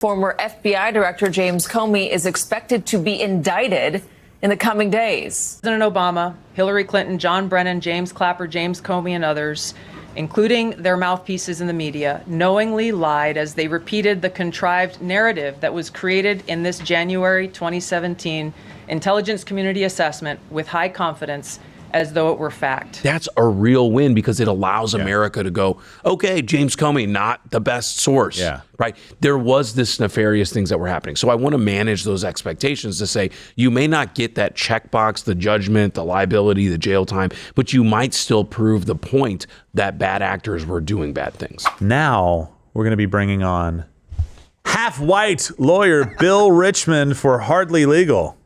Former FBI Director James Comey is expected to be indicted in the coming days. President Obama, Hillary Clinton, John Brennan, James Clapper, James Comey, and others, including their mouthpieces in the media, knowingly lied as they repeated the contrived narrative that was created in this January 2017 intelligence community assessment with high confidence as though it were fact. That's a real win because it allows America to go, okay, James Comey, not the best source. Yeah. Right? There was this nefarious things that were happening. So I want to manage those expectations to say, you may not get that checkbox, the judgment, the liability, the jail time, but you might still prove the point that bad actors were doing bad things. Now we're going to be bringing on half-white lawyer Bill Richmond for Hardly Legal.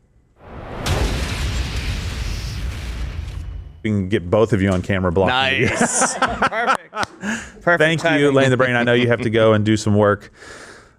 We can get both of you on camera blocking. Nice. Perfect. Thank you, laying the brain. I know you have to go and do some work.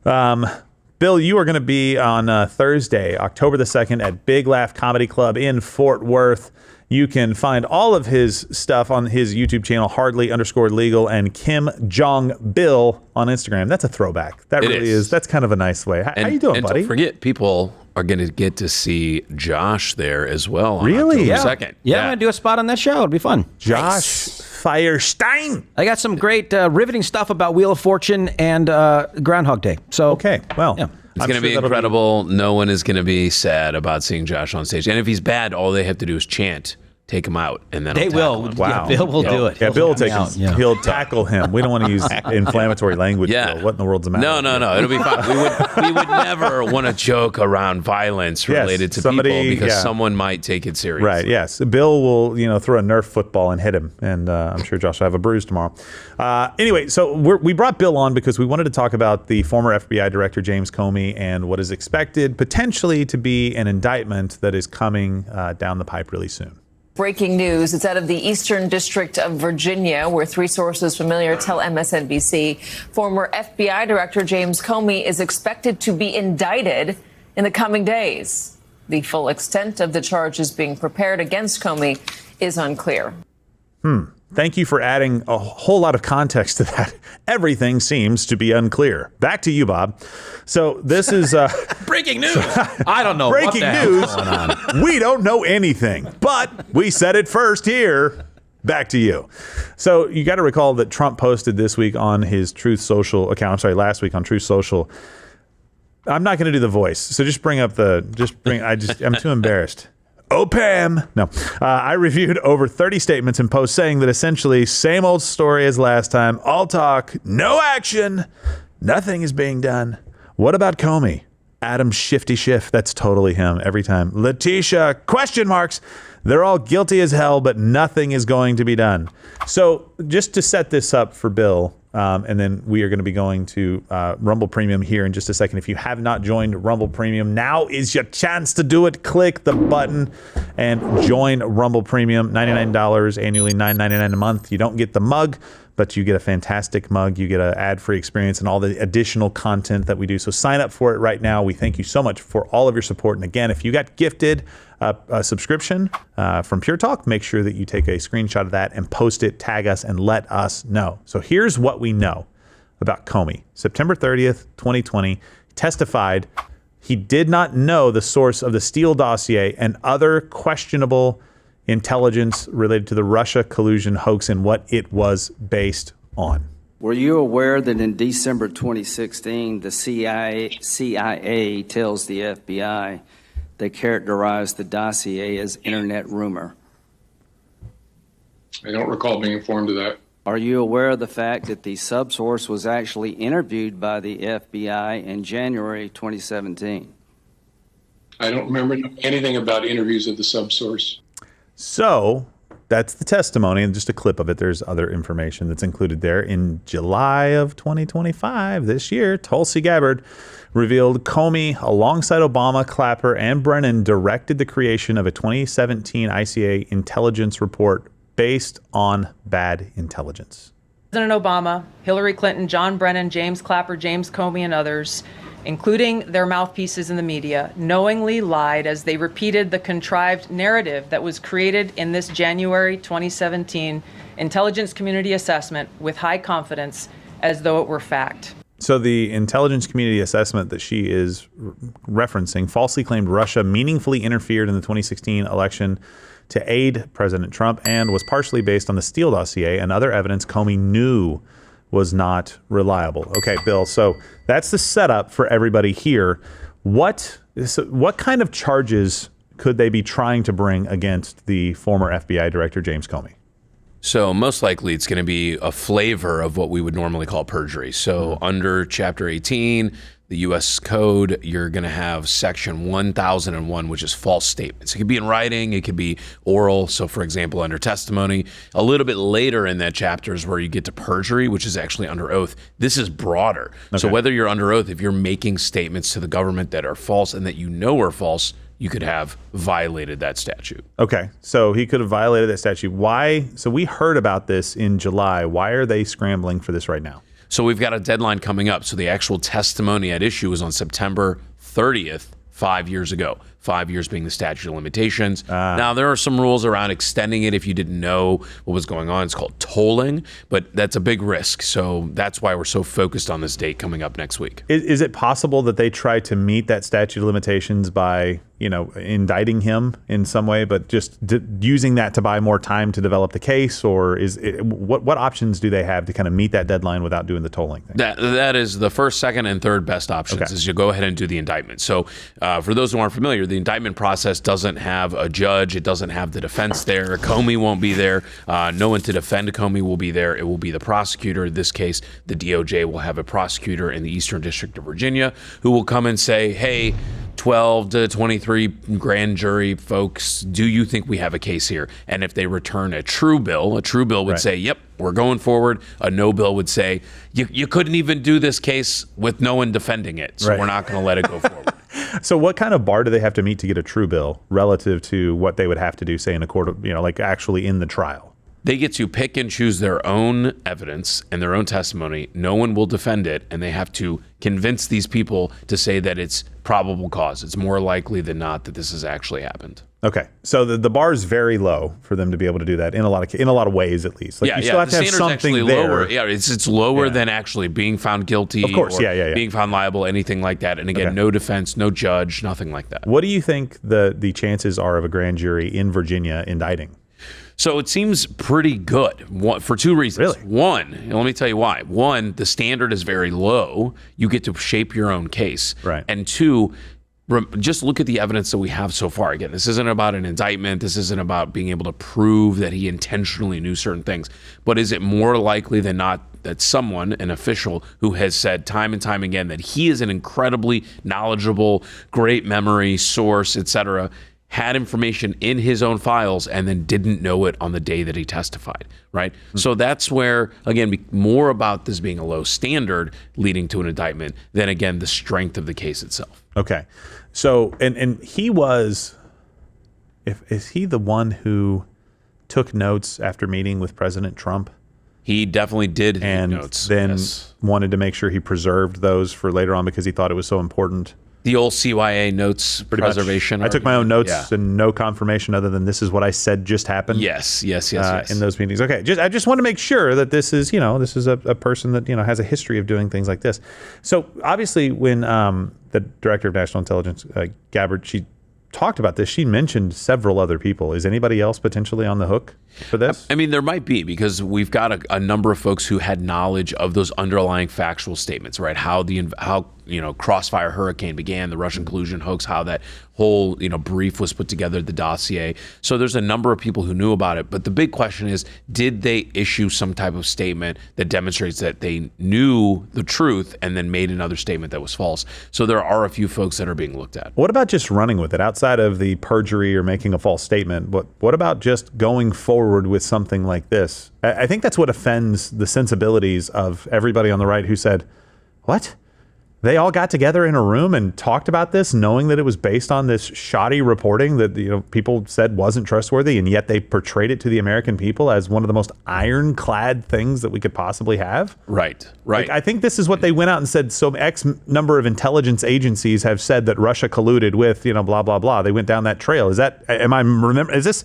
Bill, you are going to be on Thursday, October the 2nd at Big Laugh Comedy Club in Fort Worth. You can find all of his stuff on his YouTube channel, Hardly_Legal, and Kim Jong Bill on Instagram. That's a throwback. That really is. That's kind of a nice way. How you doing, buddy? Don't forget, people are going to get to see Josh there as well. Really? On October 2nd. Yeah, I'm going to do a spot on that show. It'll be fun. Josh Firestein. I got some great riveting stuff about Wheel of Fortune and Groundhog Day. So Okay, well. Yeah. It's going to be incredible. No one is going to be sad about seeing Josh on stage. And if he's bad, all they have to do is chant, take him out, and then they will. Wow. Yeah, Bill will do it. Yeah, Bill will take him. out. Yeah. He'll tackle him. We don't want to use inflammatory language. Yeah. Bill. What in the world's the matter? No. It'll be fine. We would never want to joke around violence related to people because someone might take it serious. Right, yes. Bill will, throw a Nerf football and hit him, and I'm sure Josh will have a bruise tomorrow. Anyway, so we brought Bill on because we wanted to talk about the former FBI Director James Comey and what is expected potentially to be an indictment that is coming down the pipe really soon. Breaking news. It's out of the Eastern District of Virginia, where three sources familiar tell MSNBC former FBI Director James Comey is expected to be indicted in the coming days. The full extent of the charges being prepared against Comey is unclear. Thank you for adding a whole lot of context to that. Everything seems to be unclear. Back to you, Bob. So this is Breaking news. I don't know. breaking what the hell's news. going on. We don't know anything, but we said it first here. Back to you. So you got to recall that Trump posted this week on his Truth Social account. I'm sorry, last week on Truth Social. I'm not going to do the voice, so I'm too embarrassed. Oh, Pam. No, I reviewed over 30 statements and posts saying that essentially same old story as last time. All talk, no action. Nothing is being done. What about Comey? Adam Shifty Schiff. That's totally him every time. Letitia, question marks. They're all guilty as hell, but nothing is going to be done. So just to set this up for Bill, and then we are going to be going to Rumble Premium here in just a second. If you have not joined Rumble Premium, now is your chance to do it. Click the button and join Rumble Premium. $99 annually, $9.99 a month. You don't get the mug, but you get a fantastic mug. You get an ad-free experience and all the additional content that we do. So sign up for it right now. We thank you so much for all of your support. And again, if you got gifted a subscription from Pure Talk, make sure that you take a screenshot of that and post it, tag us, and let us know. So here's what we know about Comey. September 30th, 2020, testified he did not know the source of the Steele dossier and other questionable intelligence related to the Russia collusion hoax and what it was based on. Were you aware that in December 2016, the CIA tells the FBI they characterized the dossier as internet rumor? I don't recall being informed of that. Are you aware of the fact that the subsource was actually interviewed by the FBI in January 2017? I don't remember anything about interviews of the subsource. So that's the testimony, and just a clip of it. There's other information that's included there. In July of 2025, this year, Tulsi Gabbard revealed Comey, alongside Obama, Clapper, and Brennan, directed the creation of a 2017 ICA intelligence report based on bad intelligence. President Obama, Hillary Clinton, John Brennan, James Clapper, James Comey, and others, including their mouthpieces in the media, knowingly lied as they repeated the contrived narrative that was created in this January 2017 intelligence community assessment with high confidence as though it were fact. So the intelligence community assessment that she is referencing falsely claimed Russia meaningfully interfered in the 2016 election to aid President Trump and was partially based on the Steele dossier and other evidence Comey knew was not reliable. Okay, Bill, so that's the setup for everybody here. What kind of charges could they be trying to bring against the former FBI director, James Comey? So most likely it's going to be a flavor of what we would normally call perjury. So under Chapter 18, the U.S. Code, you're going to have Section 1001, which is false statements. It could be in writing, it could be oral. So for example, under testimony, a little bit later in that chapter is where you get to perjury, which is actually under oath. This is broader. Okay. So whether you're under oath, if you're making statements to the government that are false and that you know are false, you could have violated that statute. Okay, so he could have violated that statute. Why? So we heard about this in July. Why are they scrambling for this right now? So we've got a deadline coming up. So the actual testimony at issue was on September 30th, 5 years ago. 5 years being the statute of limitations. Now, there are some rules around extending it if you didn't know what was going on. It's called tolling, but that's a big risk. So that's why we're so focused on this date coming up next week. Is it possible that they try to meet that statute of limitations by, indicting him in some way, but just using that to buy more time to develop the case? Or what options do they have to kind of meet that deadline without doing the tolling thing? That is the first, second, and third best options is you go ahead and do the indictment. So for those who aren't familiar, the indictment process doesn't have a judge. It doesn't have the defense there. Comey won't be there. No one to defend Comey will be there. It will be the prosecutor. In this case, the DOJ will have a prosecutor in the Eastern District of Virginia who will come and say, hey, 12 to 23 grand jury folks, do you think we have a case here? And if they return a true bill would say, yep, we're going forward. A no bill would say, you couldn't even do this case with no one defending it, so we're not going to let it go forward. So what kind of bar do they have to meet to get a true bill relative to what they would have to do, say, in a court of, like actually in the trial? They get to pick and choose their own evidence and their own testimony. No one will defend it, and they have to convince these people to say that it's probable cause. It's more likely than not that this has actually happened. Okay, so the bar is very low for them to be able to do that in a lot of ways, at least. Like you still have to have something there. Lower. Yeah, it's lower than actually being found guilty. Of course, or being found liable, anything like that. And again, no defense, no judge, nothing like that. What do you think the chances are of a grand jury in Virginia indicting? So it seems pretty good for two reasons. Really? One, and let me tell you why. One, the standard is very low. You get to shape your own case. Right. And two, just look at the evidence that we have so far. Again, this isn't about an indictment. This isn't about being able to prove that he intentionally knew certain things. But is it more likely than not that someone, an official, who has said time and time again that he is an incredibly knowledgeable, great memory source, etc., had information in his own files and then didn't know it on the day that he testified, right? Mm-hmm. So that's where, again, more about this being a low standard leading to an indictment than, again, the strength of the case itself. Okay. So, and he was, is he the one who took notes after meeting with President Trump? He definitely did and take notes. Then wanted to make sure he preserved those for later on because he thought it was so important. The old CYA notes preservation. I took my own notes and no confirmation other than this is what I said just happened. Yes. In those meetings. Okay. I just want to make sure that this is, this is a person that, has a history of doing things like this. So obviously when the director of national intelligence, Gabbard, she talked about this, she mentioned several other people. Is anybody else potentially on the hook for this? I mean, there might be, because we've got a number of folks who had knowledge of those underlying factual statements, right? How Crossfire Hurricane began, the Russian collusion hoax, how that whole, brief was put together, the dossier. So there's a number of people who knew about it. But the big question is, did they issue some type of statement that demonstrates that they knew the truth and then made another statement that was false? So there are a few folks that are being looked at. What about just running with it outside of the perjury or making a false statement? What about just going forward with something like this? I think that's what offends the sensibilities of everybody on the right who said, what? They all got together in a room and talked about this, knowing that it was based on this shoddy reporting that people said wasn't trustworthy, and yet they portrayed it to the American people as one of the most ironclad things that we could possibly have. Right. Like, I think this is what they went out and said. So X number of intelligence agencies have said that Russia colluded with, blah blah blah. They went down that trail. Is that? Am I remember? Is this?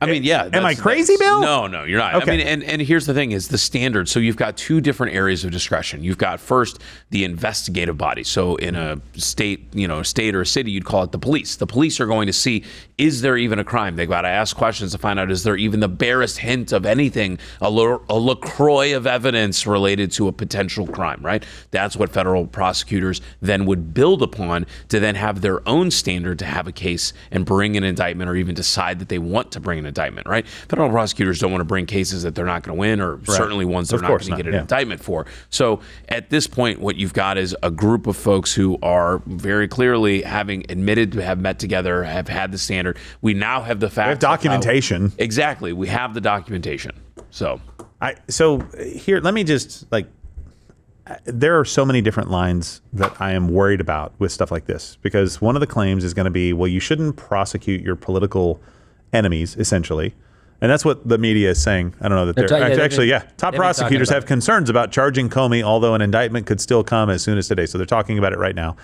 I mean, yeah. Am I crazy, Bill? No, you're not. Okay. I mean, and here's the thing is the standard. So you've got two different areas of discretion. You've got first the investigative body. So in a state or a city, you'd call it the police. The police are going to see, is there even a crime? They've got to ask questions to find out, is there even the barest hint of anything, a LaCroix of evidence related to a potential crime, right? That's what federal prosecutors then would build upon to then have their own standard to have a case and bring an indictment or even decide that they want to bring an indictment, right? Federal prosecutors don't want to bring cases that they're not going to win or certainly ones they're not going to get an indictment for. So at this point, what you've got is a group of folks who are very clearly having admitted to have met together, have had the standard. We now have the facts. We have documentation. Exactly. We have the documentation. So here, let me just there are so many different lines that I am worried about with stuff like this, because one of the claims is going to be, well, you shouldn't prosecute your political enemies, essentially. And that's what the media is saying. I don't know that they're top prosecutors have concerns about charging Comey, although an indictment could still come as soon as today. So they're talking about it right now.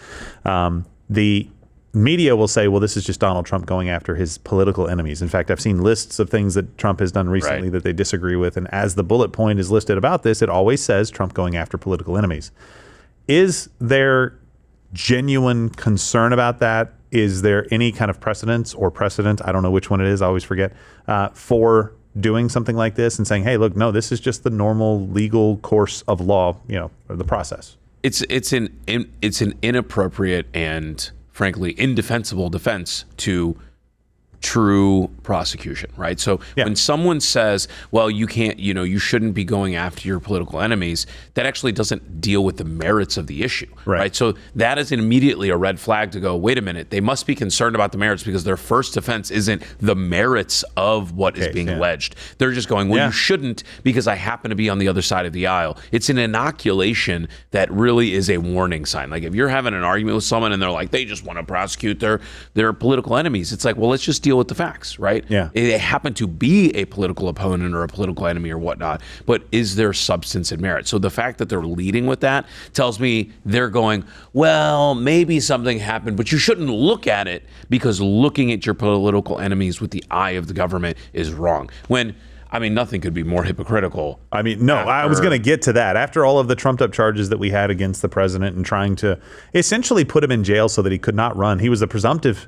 The media will say, well, this is just Donald Trump going after his political enemies. In fact, I've seen lists of things that Trump has done recently that they disagree with. And as the bullet point is listed about this, it always says Trump going after political enemies. Is there genuine concern about that? Is there any kind of precedent? I don't know which one it is. I always forget, for doing something like this and saying, hey, look, no, this is just the normal legal course of law, or the process. It's an inappropriate and frankly indefensible defense to true prosecution, right? So when someone says, well, you can't, you shouldn't be going after your political enemies, that actually doesn't deal with the merits of the issue, right? So that is immediately a red flag to go, wait a minute, they must be concerned about the merits because their first defense isn't the merits of what is being alleged. They're just going, well, you shouldn't because I happen to be on the other side of the aisle. It's an inoculation that really is a warning sign. Like if you're having an argument with someone and they're like, they just want to prosecute their political enemies, it's like, well, let's just deal with the facts, right? Yeah. They happen to be a political opponent or a political enemy or whatnot, but is there substance and merit? So the fact that they're leading with that tells me they're going, well, maybe something happened, but you shouldn't look at it because looking at your political enemies with the eye of the government is wrong. When nothing could be more hypocritical. I was going to get to that. After all of the trumped up charges that we had against the president and trying to essentially put him in jail so that he could not run, he was the presumptive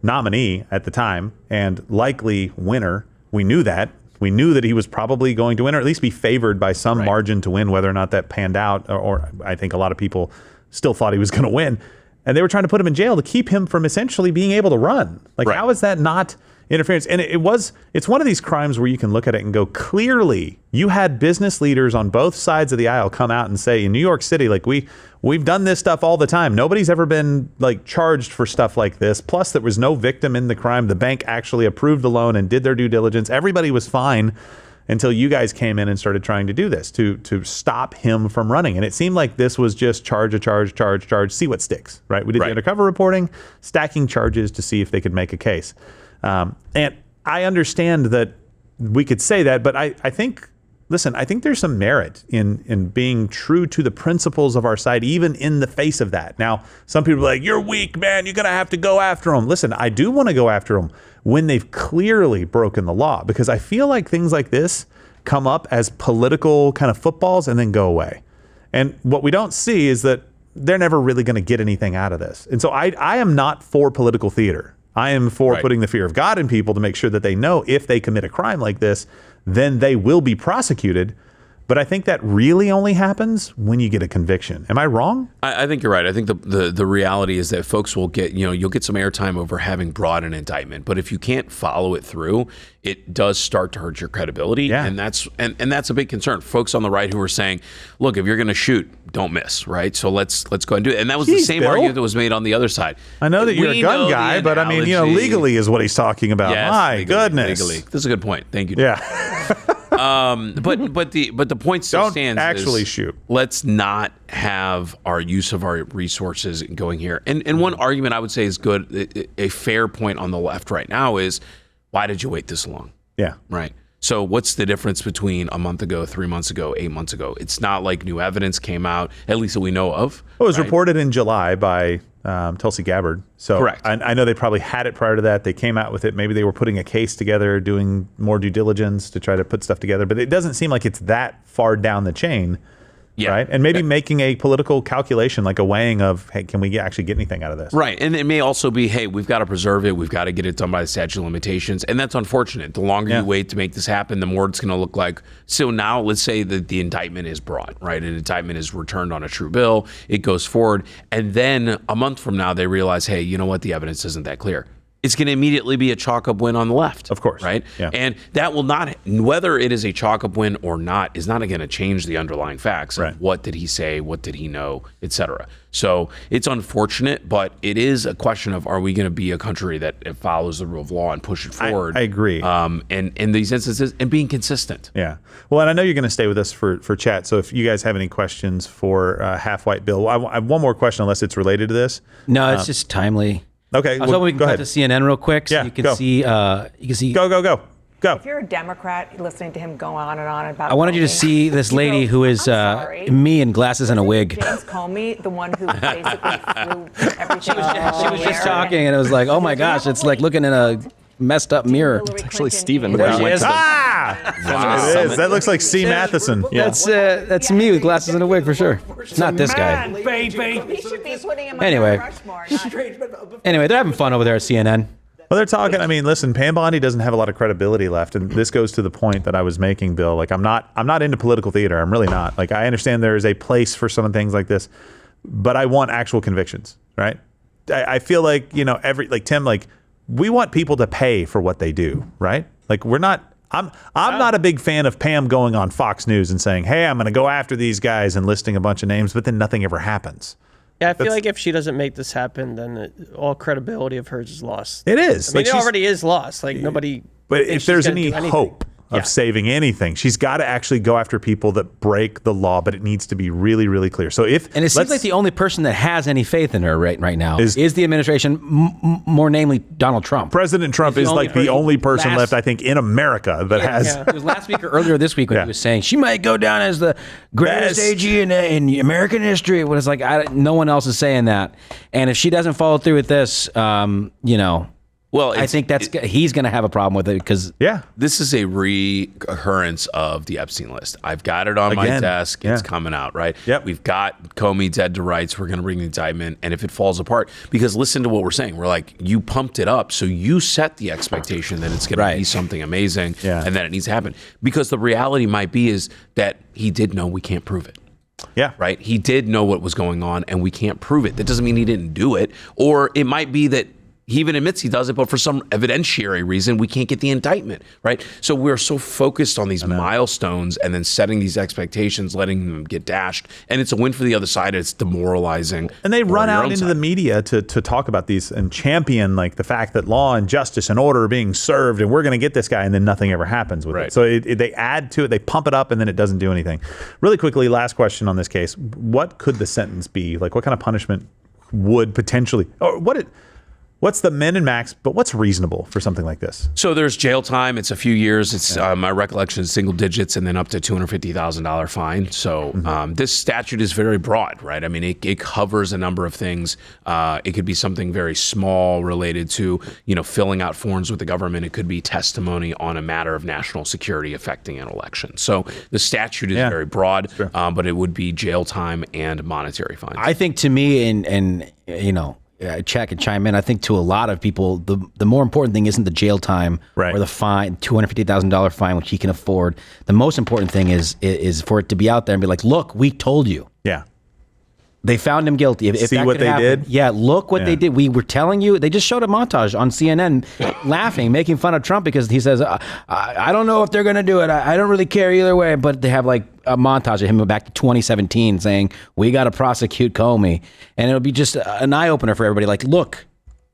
nominee at the time and likely winner. We knew that. We knew that he was probably going to win, or at least be favored by some margin to win, whether or not that panned out, or I think a lot of people still thought he was going to win. And they were trying to put him in jail to keep him from essentially being able to run. How is that not interference? And it's one of these crimes where you can look at it and go, clearly you had business leaders on both sides of the aisle come out and say, in New York City, we've done this stuff all the time. Nobody's ever been charged for stuff like this. Plus there was no victim in the crime. The bank actually approved the loan and did their due diligence. Everybody was fine until you guys came in and started trying to do this to stop him from running. And it seemed like this was just charge, see what sticks, right? We did the undercover reporting, stacking charges to see if they could make a case. And I understand that we could say that, but I think there's some merit in being true to the principles of our side, even in the face of that. Now, some people are like, you're weak, man. You're going to have to go after them. Listen, I do want to go after them when they've clearly broken the law, because I feel like things like this come up as political kind of footballs and then go away. And what we don't see is that they're never really going to get anything out of this. And so I am not for political theater. I am for putting the fear of God in people to make sure that they know if they commit a crime like this, then they will be prosecuted. But I think that really only happens when you get a conviction. Am I wrong? I think you're right. I think the reality is that folks will get, you'll get some airtime over having brought an indictment. But if you can't follow it through, it does start to hurt your credibility. Yeah. And that's a big concern. Folks on the right who are saying, look, if you're going to shoot, don't miss, right? So let's go ahead and do it. And that was the same argument that was made on the other side. I know that you're a gun guy, but legally is what he's talking about. Yes, My goodness. Legally. This is a good point. Thank you. Yeah. But the point still stands. Don't actually shoot. Let's not have our use of our resources going here. And one argument I would say is good, a fair point on the left right now is, why did you wait this long? Yeah. Right. So what's the difference between a month ago, 3 months ago, 8 months ago? It's not like new evidence came out, at least that we know of. It was reported in July by Tulsi Gabbard. So Correct. I know they probably had it prior to that. They came out with it. Maybe they were putting a case together, doing more due diligence to try to put stuff together. But it doesn't seem like it's that far down the chain. Yeah. Right. And maybe making a political calculation, like a weighing of, hey, can we actually get anything out of this? Right. And it may also be, hey, we've got to preserve it. We've got to get it done by the statute of limitations. And that's unfortunate. The longer you wait to make this happen, the more it's going to look like. So now let's say that the indictment is brought, right? An indictment is returned on a true bill. It goes forward. And then a month from now, they realize, hey, you know what? The evidence isn't that clear. It's going to immediately be a chalk-up win on the left. Of course. Right? Yeah. And that will not, whether it is a chalk-up win or not, is not going to change the underlying facts of what did he say, what did he know, et cetera. So it's unfortunate, but it is a question of, are we going to be a country that follows the rule of law and push it forward? I agree. And in these instances, and being consistent. Yeah. Well, and I know you're going to stay with us for chat. So if you guys have any questions for Half White Bill, I have one more question, unless it's related to this. No, it's just timely. Okay. I was hoping we can go cut ahead. to CNN real quick, so Yeah, you can go. see. You can see. Go. If you're a Democrat, listening to him go on and on about I wanted you to Comey, see this lady who is I'm sorry. me in glasses and a wig. James Comey, the one who basically flew everything. She was just talking, and it was like, oh my gosh, it's like looking in a messed up mirror. Actually, Stephen. There she is. It is. That looks like C. Matheson. That's me with glasses and a wig for sure. Not this guy. He should be putting him on Anyway. Mount Rushmore, not- Anyway, they're having fun over there at CNN. Well, they're talking. I mean, listen, Pam Bondi doesn't have a lot of credibility left, and this goes to the point that I was making, Bill. Like, I'm not into political theater. I'm really not. Like, I understand there is a place for some things like this, but I want actual convictions, right? I feel like, you know, Tim, like, we want people to pay for what they do, right? Like, we're not. I'm not a big fan of Pam going on Fox News and saying, "Hey, I'm going to go after these guys," and listing a bunch of names, but then nothing ever happens. Yeah, I feel like if she doesn't make this happen, then all credibility of hers is lost. It is. I mean, Like, it she's- already is lost. Like, nobody. But thinks if she's there's gonna any do anything. hope of saving anything, she's got to actually go after people that break the law, but it needs to be really, really clear. So if And it seems like the only person that has any faith in her right now Is- is the administration, more namely Donald Trump. President Trump is like the only person left, I think, in America that has. It was last week or earlier this week when he was saying she might go down as the greatest Best. AG in American history. When it's like no one else is saying that, and if she doesn't follow through with this, Well, I think he's going to have a problem with it because this is a recurrence of the Epstein list. I've got it on my Again. desk. It's coming out, right? Yep. We've got Comey dead to rights. We're going to bring the indictment. And if it falls apart, because listen to what we're saying. We're like, you pumped it up. So you set the expectation that it's going to be something amazing and that it needs to happen. Because the reality might be is that he did know we can't prove it. Yeah. Right? He did know what was going on and we can't prove it. That doesn't mean he didn't do it. Or it might be that he even admits he does it, but for some evidentiary reason, we can't get the indictment, right? So we're so focused on these milestones and then setting these expectations, letting them get dashed. And it's a win for the other side. It's demoralizing. And they for run your out own into side. the media to talk about these and champion like the fact that law and justice and order are being served and we're going to get this guy, and then nothing ever happens with it. So they add to it, they pump it up, and then it doesn't do anything. Really quickly, last question on this case. What could the sentence be? Like, what kind of punishment would potentially, or what's the min and max, but what's reasonable for something like this? So there's jail time. It's a few years. It's my recollection is single digits and then up to $250,000 fine. So this statute is very broad, right? I mean, it covers a number of things. It could be something very small related to, filling out forms with the government. It could be testimony on a matter of national security affecting an election. So the statute is very broad, but it would be jail time and monetary fines. I think to me, and Chad can chime in. I think to a lot of people, the more important thing isn't the jail time or the fine, $250,000 fine, which he can afford. The most important thing is for it to be out there and be like, look, we told you. Yeah. They found him guilty. If See that what could they happen, did? Yeah, look what they did. We were telling you. They just showed a montage on CNN laughing, making fun of Trump because he says, I don't know if they're going to do it. I don't really care either way. But they have like a montage of him back to 2017 saying, we got to prosecute Comey. And it'll be just an eye-opener for everybody. Like, look,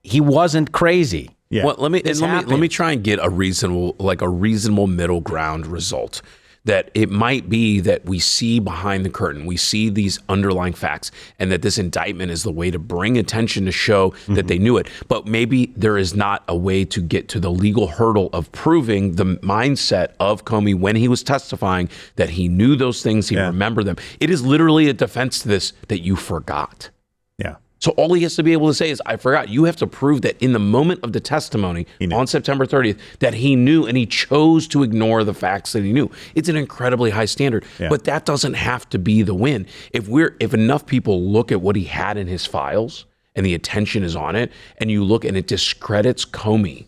he wasn't crazy. Yeah. Well, let me try and get a reasonable middle ground result. that it might be that we see behind the curtain, we see these underlying facts, and that this indictment is the way to bring attention to show that they knew it. But maybe there is not a way to get to the legal hurdle of proving the mindset of Comey when he was testifying that he knew those things, he remembered them. It is literally a defense to this that you forgot. Yeah. So all he has to be able to say is, I forgot. You have to prove that in the moment of the testimony on September 30th, that he knew and he chose to ignore the facts that he knew. It's an incredibly high standard, but that doesn't have to be the win. If enough people look at what he had in his files and the attention is on it, and you look and it discredits Comey,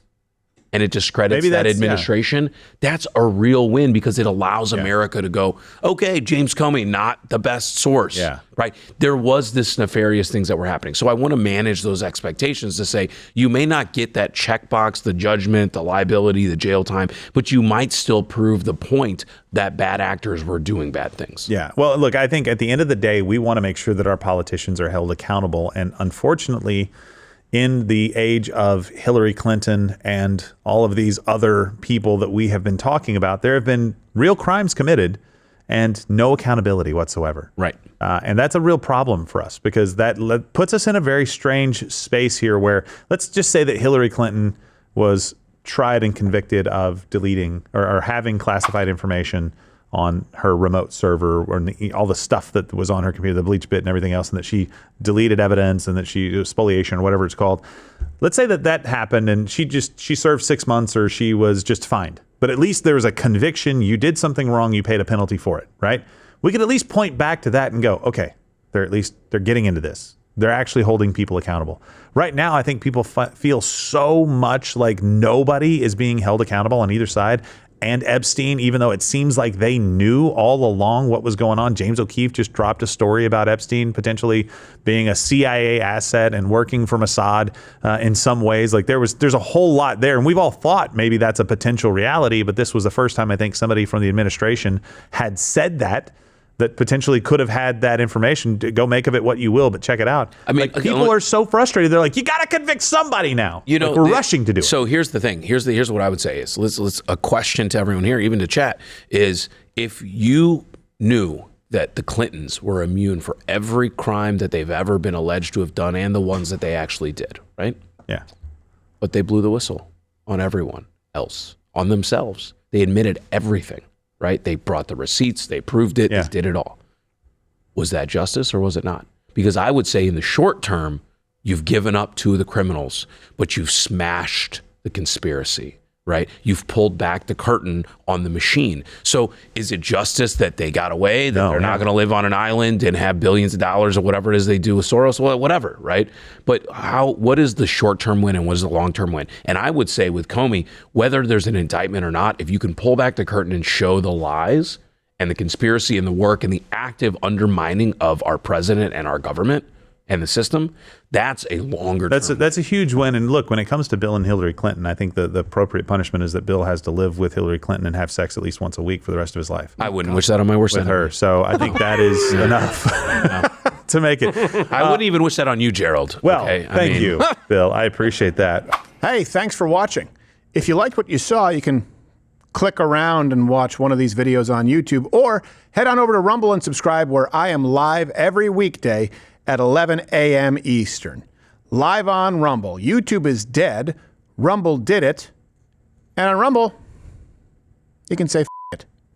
and it discredits that administration, that's a real win, because it allows America to go, okay, James Comey, not the best source, right? There was this nefarious things that were happening. So I want to manage those expectations to say, you may not get that checkbox, the judgment, the liability, the jail time, but you might still prove the point that bad actors were doing bad things. Yeah. Well, look, I think at the end of the day, we want to make sure that our politicians are held accountable. And unfortunately, in the age of Hillary Clinton and all of these other people that we have been talking about, there have been real crimes committed and no accountability whatsoever. Right. And that's a real problem for us, because that puts us in a very strange space here where, let's just say that Hillary Clinton was tried and convicted of deleting or having classified information on her remote server, or all the stuff that was on her computer, the bleach bit and everything else, and that she deleted evidence and that she spoliation or whatever it's called. Let's say that happened and she served 6 months, or she was just fined. But at least there was a conviction. You did something wrong. You paid a penalty for it, right? We could at least point back to that and go, okay, they're getting into this. They're actually holding people accountable. Right now, I think people feel so much like nobody is being held accountable on either side. And Epstein, even though it seems like they knew all along what was going on. James O'Keefe just dropped a story about Epstein potentially being a CIA asset and working for Mossad in some ways. Like there's a whole lot there. And we've all thought maybe that's a potential reality, but this was the first time I think somebody from the administration had said that potentially could have had that information. Go make of it what you will, but check it out. I mean, people are so frustrated. They're like, you got to convict somebody now. You know, we're rushing to do it. So here's the thing. Here's what I would say is, let's a question to everyone here, even to chat, is if you knew that the Clintons were immune for every crime that they've ever been alleged to have done and the ones that they actually did, right? Yeah. But they blew the whistle on everyone else, on themselves. They admitted everything. Right? They brought the receipts, they proved it, they did it all. Was that justice or was it not? Because I would say in the short term, you've given up to the criminals, but you've smashed the conspiracy, right? You've pulled back the curtain on the machine. So is it justice that they got away, that they're not going to live on an island and have billions of dollars or whatever it is they do with Soros, whatever, right? But what is the short-term win and what is the long-term win? And I would say with Comey, whether there's an indictment or not, if you can pull back the curtain and show the lies and the conspiracy and the work and the active undermining of our president and our government and the system, that's a longer term. That's a huge win. And look, when it comes to Bill and Hillary Clinton, I think the appropriate punishment is that Bill has to live with Hillary Clinton and have sex at least once a week for the rest of his life. I wouldn't wish that on my worst enemy. Her. So I think that is enough to make it. I wouldn't even wish that on you, Gerald. Well, thank you, Bill. I appreciate that. Hey, thanks for watching. If you liked what you saw, you can click around and watch one of these videos on YouTube, or head on over to Rumble and subscribe, where I am live every weekday at 11 a.m. Eastern. Live on Rumble. YouTube is dead. Rumble did it. And on Rumble, you can say